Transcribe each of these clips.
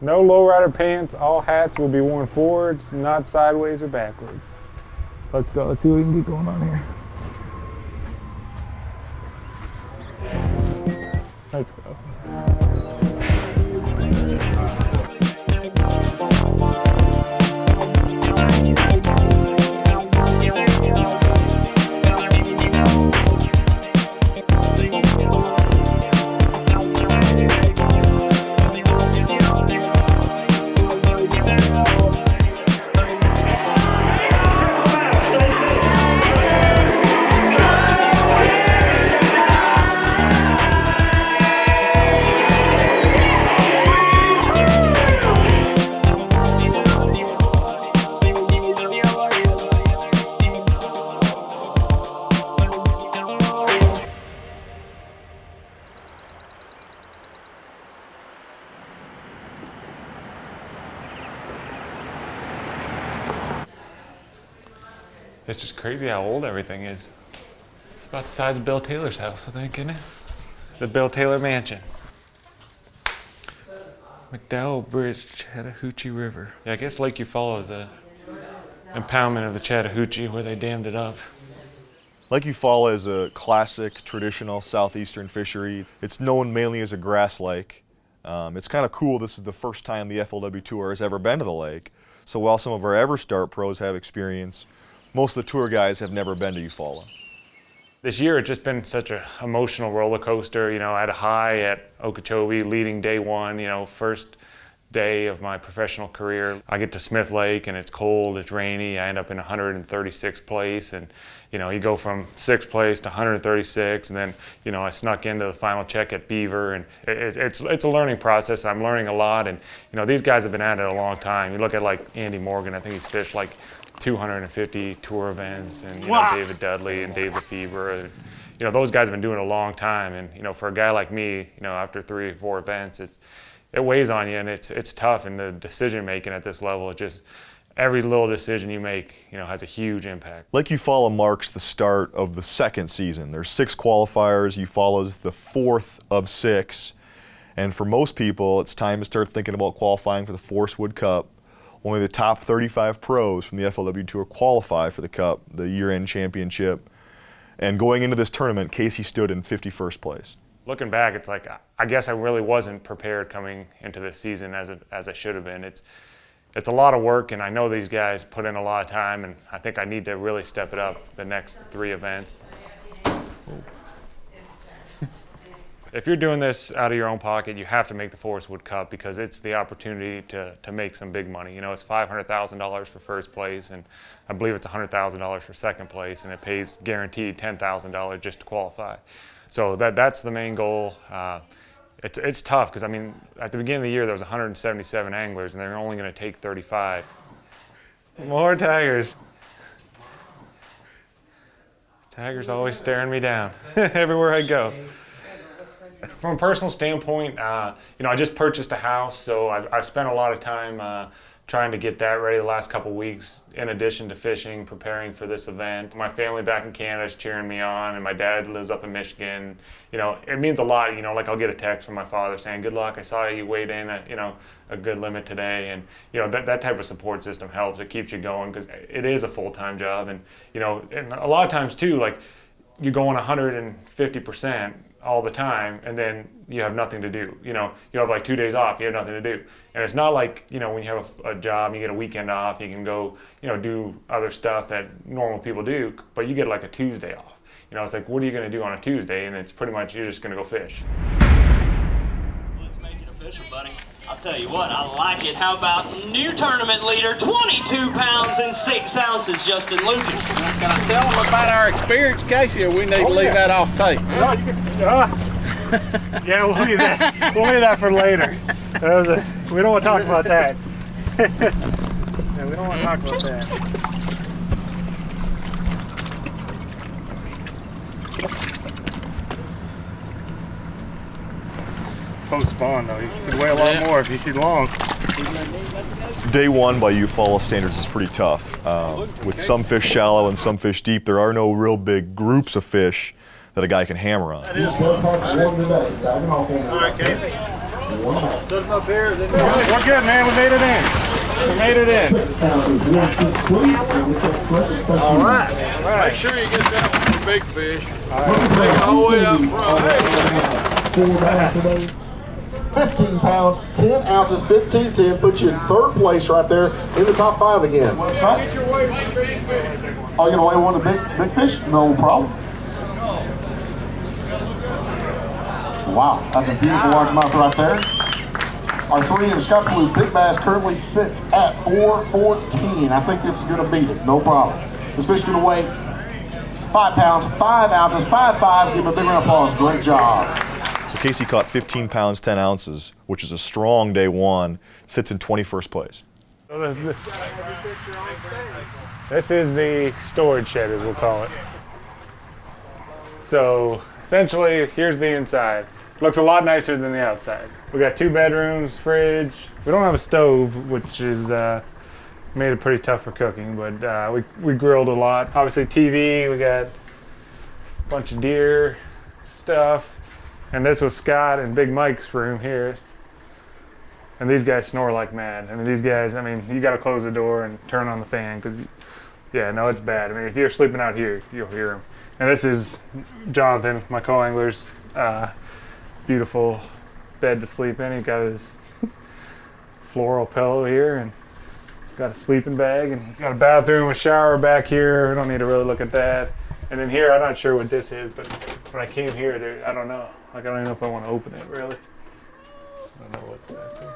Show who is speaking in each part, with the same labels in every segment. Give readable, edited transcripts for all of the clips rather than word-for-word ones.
Speaker 1: No lowrider pants. All hats will be worn forwards, not sideways or backwards. Let's go. Let's see what we can get going on here. Let's go.
Speaker 2: It's just crazy how old everything is. It's about the size of Bill Taylor's house, I think, isn't it? The Bill Taylor Mansion. McDowell Bridge, Chattahoochee River. Yeah, I guess Lake Eufaula is a impoundment of the Chattahoochee where they dammed it up.
Speaker 3: Lake Eufaula is a classic, traditional southeastern fishery. It's known mainly as a grass lake. It's kind of cool. This is the first time the FLW Tour has ever been to the lake. So while some of our EverStart pros have experience, most of the tour guys have never been to Eufaula.
Speaker 2: This year it's just been such an emotional roller coaster. You know, I had a high at Okeechobee leading day one, you know, first day of my professional career. I get to Smith Lake and it's cold, it's rainy. I end up in 136th place, and you know, you go from 6th place to 136, and then you know, I snuck into the final check at Beaver, and it's a learning process. I'm learning a lot, and you know, these guys have been at it a long time. You look at like Andy Morgan, I think he's fished like 250 tour events, and you know, David Dudley and Dave Lefebvre, and you know, those guys have been doing it a long time. And you know, for a guy like me, you know, after 3 or 4 events, it weighs on you, and it's tough. And the decision making at this level, it just, every little decision you make, you know, has a huge impact.
Speaker 3: Lake Eufaula marks the start of the 2nd season. There's 6 qualifiers. Eufaula's the 4th of 6, and for most people, it's time to start thinking about qualifying for the Forrest Wood Cup. Only the top 35 pros from the FLW Tour qualify for the Cup, the year-end championship. And going into this tournament, Casey stood in 51st place.
Speaker 2: Looking back, it's like, I guess I really wasn't prepared coming into this season as I should have been. It's a lot of work, and I know these guys put in a lot of time, and I think I need to really step it up the next 3 events. If you're doing this out of your own pocket, you have to make the Forrest Wood Cup because it's the opportunity to make some big money. You know, it's $500,000 for first place, and I believe it's $100,000 for second place, and it pays guaranteed $10,000 just to qualify. So that's the main goal. It's tough because, I mean, at the beginning of the year there was 177 anglers, and they're only going to take 35. More tigers. Tigers always staring me down everywhere I go. From a personal standpoint, you know, I just purchased a house, so I've spent a lot of time trying to get that ready the last couple weeks, in addition to fishing, preparing for this event. My family back in Canada is cheering me on, and my dad lives up in Michigan. You know, it means a lot. You know, like I'll get a text from my father saying, "Good luck, I saw you weighed in at, you know, a good limit today." And you know, that type of support system helps. It keeps you going because it is a full-time job, and you know, and a lot of times too, like you go on 150% all the time, and then you have nothing to do. You know, you have like 2 days off, you have nothing to do. And it's not like, you know, when you have a job, you get a weekend off, you can go, you know, do other stuff that normal people do, but you get like a Tuesday off. You know, it's like, what are you gonna do on a Tuesday? And it's pretty much, you're just gonna go fish.
Speaker 4: Let's make it official, buddy. I'll tell you what, I like it. How about new tournament leader, 22 pounds and 6 ounces, Justin Lucas.
Speaker 5: Can I tell them about our experience, Casey, or we need to leave that off tape?
Speaker 1: No, you can, yeah, we'll leave that. We'll leave that for later. We don't want to talk about that. Yeah, we don't want to talk about that. Post-spawn though, you could weigh a lot more if you shoot long.
Speaker 3: Day one by Eufaula standards is pretty tough. With some fish shallow and some fish deep, there are no real big groups of fish that a guy can hammer on.
Speaker 5: All right, Casey. Put them up here, then
Speaker 2: We're good, man. We made it in. We made it in.
Speaker 5: all right. Make sure you get that one big fish. Take it all the way up front. Hey.
Speaker 6: 15 pounds, 10 ounces, 15-10, puts you in third place right there in the top 5 again. Son? Oh, you gonna weigh one of the big fish? No problem. Wow, that's a beautiful largemouth right there. Our 3-inch Scotch Blue Big Bass currently sits at 414. I think this is gonna beat it, no problem. This fish is gonna weigh 5 pounds, 5 ounces, 5'5". Give him a big round of applause, great job.
Speaker 3: So Casey caught 15 pounds, 10 ounces, which is a strong day one, sits in 21st place.
Speaker 2: This is the storage shed, as we'll call it. So essentially, here's the inside. Looks a lot nicer than the outside. We got 2 bedrooms, fridge. We don't have a stove, which is made it pretty tough for cooking, but we grilled a lot. Obviously TV, we got a bunch of deer stuff. And this was Scott and Big Mike's room here. And these guys snore like mad. I mean, these guys, you gotta close the door and turn on the fan, because, yeah, no, it's bad. I mean, if you're sleeping out here, you'll hear them. And this is Jonathan, my co-angler's beautiful bed to sleep in. He's got his floral pillow here, and got a sleeping bag, and got a bathroom, a shower back here. We don't need to really look at that. And then here, I'm not sure what this is, but when I came here, I don't know. Like, I don't even know if I want to open it, really. I don't know what's back there.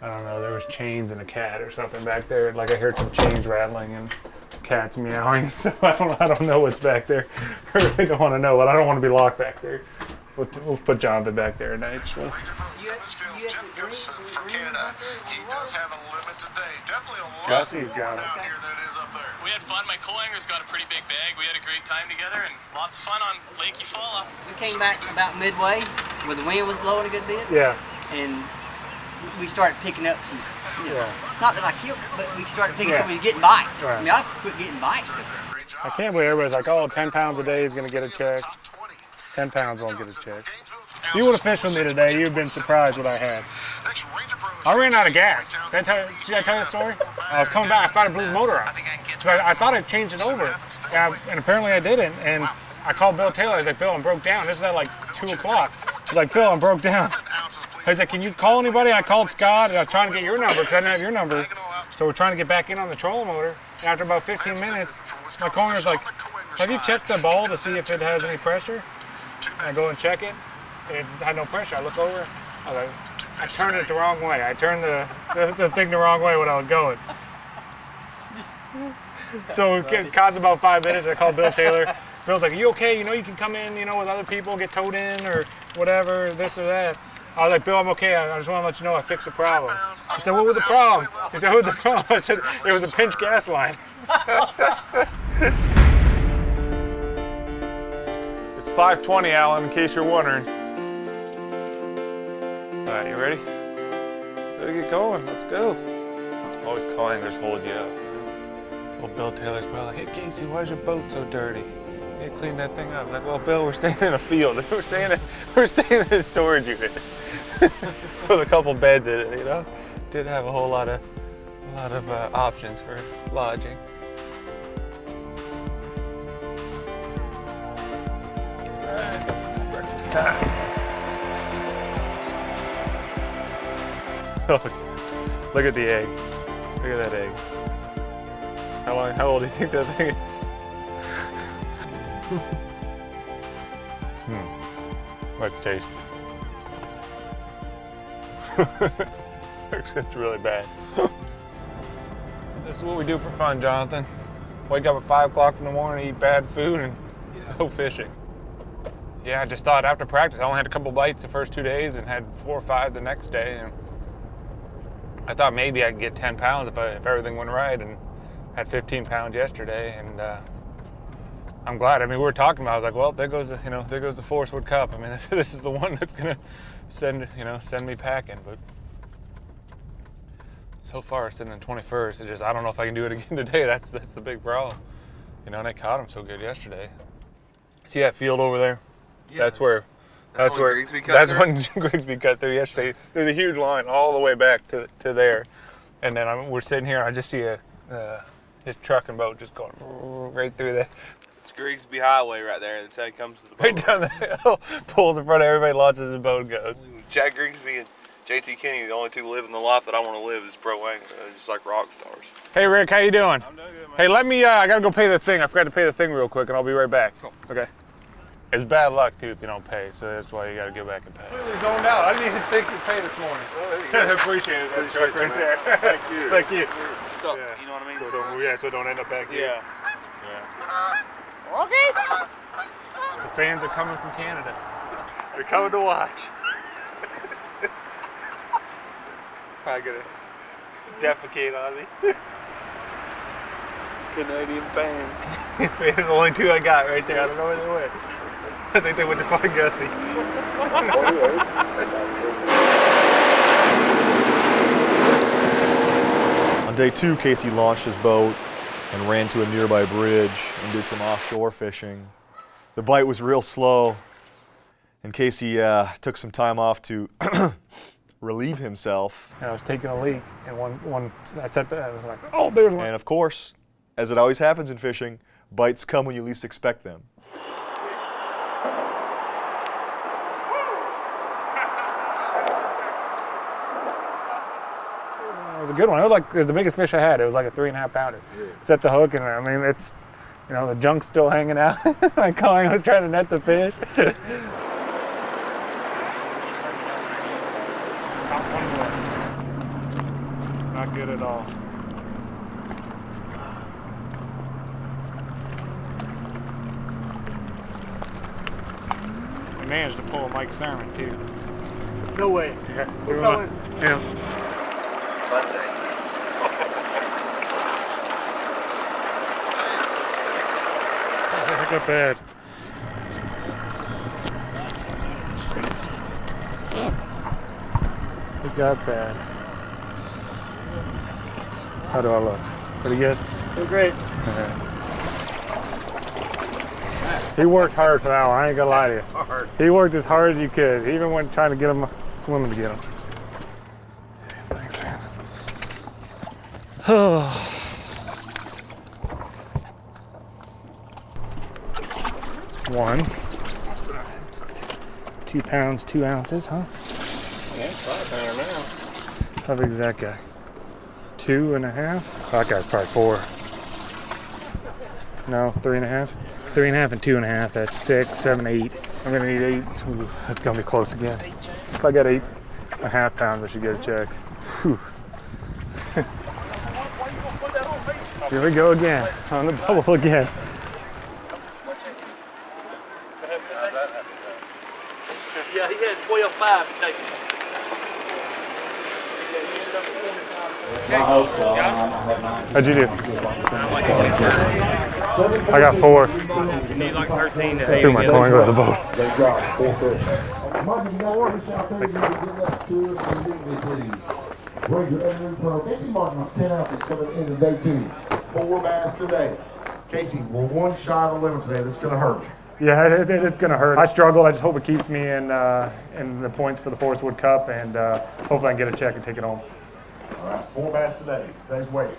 Speaker 2: I don't know, there was chains and a cat or something back there. Like, I heard some chains rattling and cats meowing, so I don't know what's back there. I really don't want to know, but I don't want to be locked back there. We'll put Jonathan back there at night, so.
Speaker 7: Jeff Gibson from Canada. He does have a limit today. Definitely a lot
Speaker 2: Gussie's
Speaker 7: more
Speaker 2: got
Speaker 7: down
Speaker 2: it.
Speaker 7: here than it is up there.
Speaker 4: We had fun. My co-angler's got a pretty big bag. We had a great time together and lots of fun on Lake Eufaula.
Speaker 8: We came back about midway where the wind was blowing a good bit,
Speaker 2: Yeah,
Speaker 8: and we started picking up some,
Speaker 2: yeah.
Speaker 8: not that I killed it, but we started picking up, we was getting bites.
Speaker 2: Right.
Speaker 8: I mean, I quit getting bites.
Speaker 7: Great job.
Speaker 2: I can't believe everybody's like, oh, 10 pounds a day is going to get a check.
Speaker 7: Top 20.
Speaker 2: 10 pounds won't get a check. If you would have fished with me today, you'd have been surprised what I had.
Speaker 7: Next Ranger Pro
Speaker 2: I ran out of gas. Did I tell you the story? I was coming back, I thought I blew the motor out. I thought I changed it over, and apparently I didn't. And I called Bill Taylor. I was like, Bill, I'm broke down. This is at like 2 o'clock. He's like, Bill, I'm broke down. I was like, can you call anybody? I called Scott, and I was trying to get your number because I didn't have your number. So we're trying to get back in on the trolling motor. And after about 15 minutes, my co-angler's like, have you checked the ball to see if it has any pressure? And I go and check it. It had no pressure. I look over. I was like, I turned it the wrong way. I turned the thing the wrong way when I was going. So it caused about 5 minutes. I called Bill Taylor. Bill's like, are you okay? You know, you can come in, with other people, get towed in or whatever, this or that. I was like, Bill, I'm okay. I just want to let you know I fixed the problem. He said, what was the problem? He said, what was the problem? I said, it was a pinch gas line. It's 5:20, Alan, in case you're wondering. All right, you ready? Better get going. Let's go. Always co-anglers hold you up. Well, Bill Taylor's probably like, hey, Casey, why's your boat so dirty? You need to clean that thing up. I'm like, well, Bill, we're staying in a field. We're staying in a storage unit with a couple beds in it. Didn't have a whole lot of options for lodging. All right, breakfast time. Look at the egg. Look at that egg. How old do you think that thing is? Let's taste. It's really bad. This is what we do for fun, Jonathan. Wake up at 5 o'clock in the morning, eat bad food, and go fishing. Yeah, I just thought after practice, I only had a couple bites the first 2 days and had 4 or 5 the next day. And I thought maybe I could get 10 pounds if everything went right, and had 15 pounds yesterday. And I'm glad. I mean, we were talking about. I was like, well, there goes the Forrest Wood Cup. I mean, this is the one that's gonna send me packing. But so far, it's sitting in 21st. It's just I don't know if I can do it again today. That's the big problem. And I caught him so good yesterday. See that field over there? Yeah. That's
Speaker 5: when
Speaker 2: where
Speaker 5: Grigsby cut
Speaker 2: that's
Speaker 5: through?
Speaker 2: when Grigsby cut through yesterday. There's a huge line all the way back to there, and then we're sitting here. And I just see his truck and boat just going right through there,
Speaker 5: It's Grigsby Highway right there. That's how he comes to the boat.
Speaker 2: right down the hill. Pulls in front of everybody, launches his boat, and goes.
Speaker 5: Jack Grigsby and JT Kenny, the only two living the life that I want to live is pro angler, just like rock stars.
Speaker 2: Hey Rick, how you doing?
Speaker 5: I'm doing good, man.
Speaker 2: Hey, let me. I gotta go pay the thing. I forgot to pay the thing real quick, and I'll be right back. Cool. Okay. It's bad luck too if you don't pay, so that's why you gotta get back and pay. Completely zoned out. I didn't even think you'd pay this morning. I appreciate it. That truck right there.
Speaker 5: Thank you.
Speaker 2: Thank you.
Speaker 5: Stuck,
Speaker 2: Yeah.
Speaker 5: you know what I mean?
Speaker 2: So don't end up back here.
Speaker 5: Yeah.
Speaker 2: The fans are coming from Canada. They're coming to watch. Probably gonna defecate on me.
Speaker 5: Canadian fans.
Speaker 2: There's the only two I got right there. I don't know where they went. I think they went to find Gussie.
Speaker 3: On day 2, Casey launched his boat and ran to a nearby bridge and did some offshore fishing. The bite was real slow, and Casey took some time off to relieve himself.
Speaker 2: And I was taking a leak, and one I set that. I was like, oh, there's one.
Speaker 3: And of course, as it always happens in fishing, bites come when you least expect them.
Speaker 2: It was a good one. It was the biggest fish I had. It was like a 3.5 pounder. Set the hook, and I mean, it's, the junk's still hanging out. I was trying to net the fish. Not good at all. I managed to pull a Mike Sermon too.
Speaker 1: No way.
Speaker 2: Yeah. It got bad. It got bad. How do I look? Pretty good?
Speaker 1: They're great.
Speaker 2: He worked hard for that one. I ain't gonna lie to you. He worked as hard as you could. He even went trying to get him swimming to get him. Thanks, man. One. 2 pounds, 2 ounces, huh?
Speaker 5: Yeah, it's 5 pounder now.
Speaker 2: How big is that guy? 2.5? That guy's probably 4. No, 3.5? 3.5 and 2.5, that's 6, 7, 8. I'm gonna need 8. Ooh, that's gonna be close again. If I got 8.5 pounds, I should get a check. Whew. Here we go again, on the bubble again.
Speaker 4: Yeah, he had 12.5 today.
Speaker 2: How'd you do? I got 4.
Speaker 4: He's like 13 to
Speaker 2: Threw my coin over the boat.
Speaker 6: They dropped 4 fish. Ranger Edwin Pro. Casey Martin was 10 ounces coming into day 2. 4 bass today. Casey, we're 1 shy of the limit today. That's going to hurt.
Speaker 2: Yeah, it's gonna hurt. I struggled. I just hope it keeps me in the points for the Forrest Wood Cup, and hopefully I can get a check and take it home.
Speaker 6: All right, 4 bass today. Today's weight.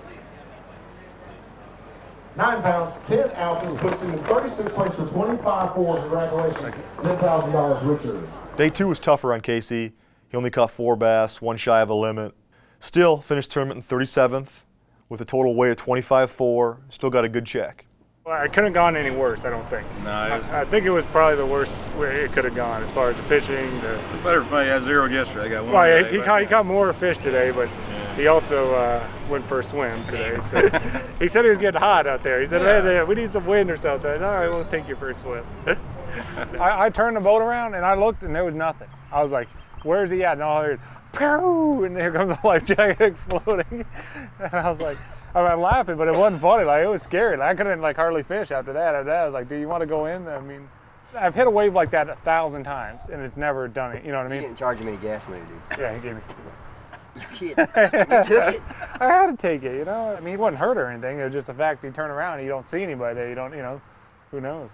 Speaker 6: 9 pounds, 10 ounces, puts him in 36th place for 25-4. Congratulations, $10,000, Richard.
Speaker 3: Day 2 was tougher on Casey. He only caught 4 bass, 1 shy of a limit. Still finished tournament in 37th with a total weight of 25.4. Still got a good check.
Speaker 2: Well, I couldn't have gone any worse, I don't think.
Speaker 5: No,
Speaker 2: I think it was probably the worst way it could have gone as far as the fishing.
Speaker 5: better for me. I zeroed yesterday. I got 1
Speaker 2: Well,
Speaker 5: today,
Speaker 2: he caught more fish today, but he also went for a swim today. So he said he was getting hot out there. He said, "Man, we need some wind or something." All right, we'll take you for a swim. I turned the boat around and I looked and there was nothing. I was like, "Where's he at?" And all I heard, "Pew!" And here comes the life jacket exploding. And I was like, I'm laughing, but it wasn't funny. Like, it was scary. Like, I couldn't hardly fish after that. I was like, "Do you want to go in?" I mean, I've hit a wave like that 1,000 times, and it's never done it. You know what I mean?
Speaker 8: He didn't charge him any gas money, dude.
Speaker 2: Yeah, he gave me $50.
Speaker 8: You kidding? You took it?
Speaker 2: I had to take it, I mean, he wasn't hurt or anything. It was just the fact you turn around and you don't see anybody there. You don't, who knows?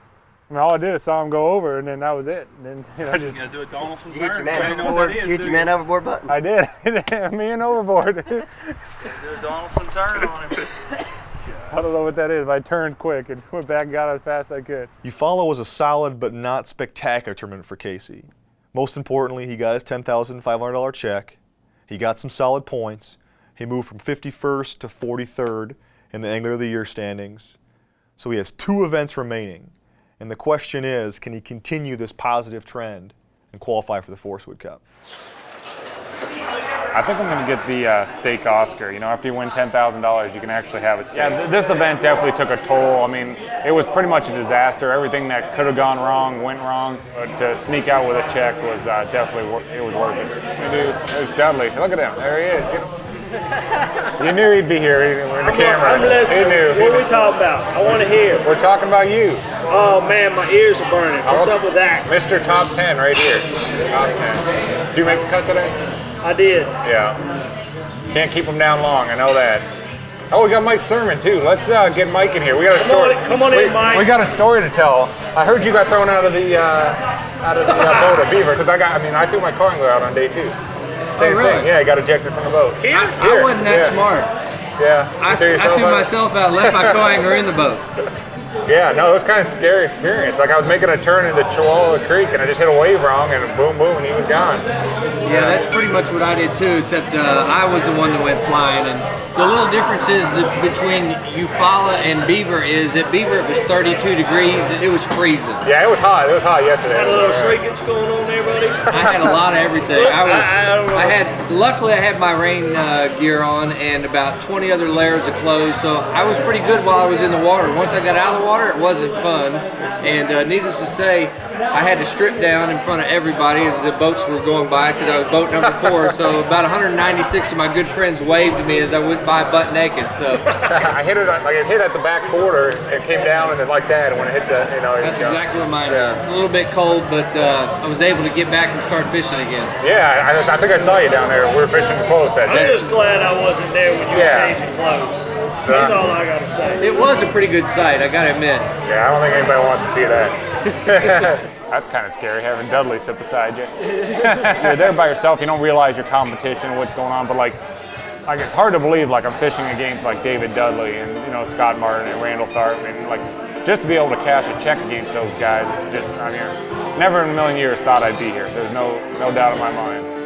Speaker 1: I mean, all I did is saw him go over, and then that was it. And then I just.
Speaker 5: You gotta do a Donaldson
Speaker 8: Did you get
Speaker 5: turn.
Speaker 8: your man
Speaker 5: You know what
Speaker 8: overboard?
Speaker 5: that
Speaker 8: Did
Speaker 5: is,
Speaker 8: you get
Speaker 5: do
Speaker 8: your
Speaker 5: you?
Speaker 8: man overboard button?
Speaker 1: I did. Me and overboard.
Speaker 5: Do a Donaldson turn on him.
Speaker 1: I don't know what that is, but I turned quick and went back and got as fast as I could.
Speaker 3: Eufaula was a solid but not spectacular tournament for Casey. Most importantly, he got his $10,500 check. He got some solid points. He moved from 51st to 43rd in the Angler of the Year standings. So he has 2 events remaining. And the question is, can he continue this positive trend and qualify for the Forrest Wood Cup?
Speaker 2: I think I'm going to get the steak Oscar. You know, after you win $10,000, you can actually have a steak. Yeah, this event definitely took a toll. I mean, it was pretty much a disaster. Everything that could have gone wrong went wrong. But to sneak out with a check was definitely it was worth it. Hey, dude, there's Dudley. Look at him. There he is. Get him. You knew he'd be here. We're in the camera.
Speaker 9: I'm listening.
Speaker 2: He knew.
Speaker 9: What are we talking about? I want to hear.
Speaker 2: We're talking about you.
Speaker 9: Oh man, my ears are burning. What's up with that?
Speaker 2: Mr. Top 10 right here. Top 10. Did you make the cut today?
Speaker 9: I did.
Speaker 2: Yeah. Can't keep him down long, I know that. Oh, we got Mike Sermon too. Let's get Mike in here. We got a story.
Speaker 9: Come on in, Mike.
Speaker 2: We got a story to tell. I heard you got thrown out of the boat at Beaver because I threw my car out on day 2. Same thing. Yeah, I got ejected from the boat.
Speaker 9: Here?
Speaker 10: I wasn't that smart.
Speaker 2: Yeah.
Speaker 10: I threw myself out, left my co-angler in the boat.
Speaker 2: Yeah, no, it was kind of a scary experience. Like I was making a turn into Chihuahua Creek and I just hit a wave wrong and boom, boom, and he was gone.
Speaker 10: Yeah, that's pretty much what I did too, except I was the one that went flying. And the little difference is between Eufaula and Beaver is at Beaver it was 32 degrees, it was freezing.
Speaker 2: Yeah, it was hot. It was hot yesterday.
Speaker 9: Got a little shrinkage going on there, buddy.
Speaker 10: I had a lot of everything. Luckily I had my rain gear on and about 20 other layers of clothes, so I was pretty good while I was in the water. Once I got out of the water, it wasn't fun. And needless to say, I had to strip down in front of everybody as the boats were going by because I was boat number 4. So about 196 of my good friends waved to me as I went by butt naked. So
Speaker 2: I hit it like it hit at the back quarter. It came down and then like that. And when it hit the,
Speaker 10: that's exactly what mine did. A little bit cold, but I was able to get back and start fishing again.
Speaker 2: Yeah, I think I saw you down there. We were fishing close that day.
Speaker 9: I'm just glad I wasn't there when you were changing clothes. That's all I gotta say.
Speaker 10: It was a pretty good sight, I gotta admit.
Speaker 2: Yeah, I don't think anybody wants to see that. That's kind of scary having Dudley sit beside you. You're there by yourself. You don't realize your competition, what's going on, but like it's hard to believe like I'm fishing against like David Dudley and Scott Martin and Randall Tharp and like just to be able to cash a check against those guys is just never in a million years thought I'd be here. There's no doubt in my mind.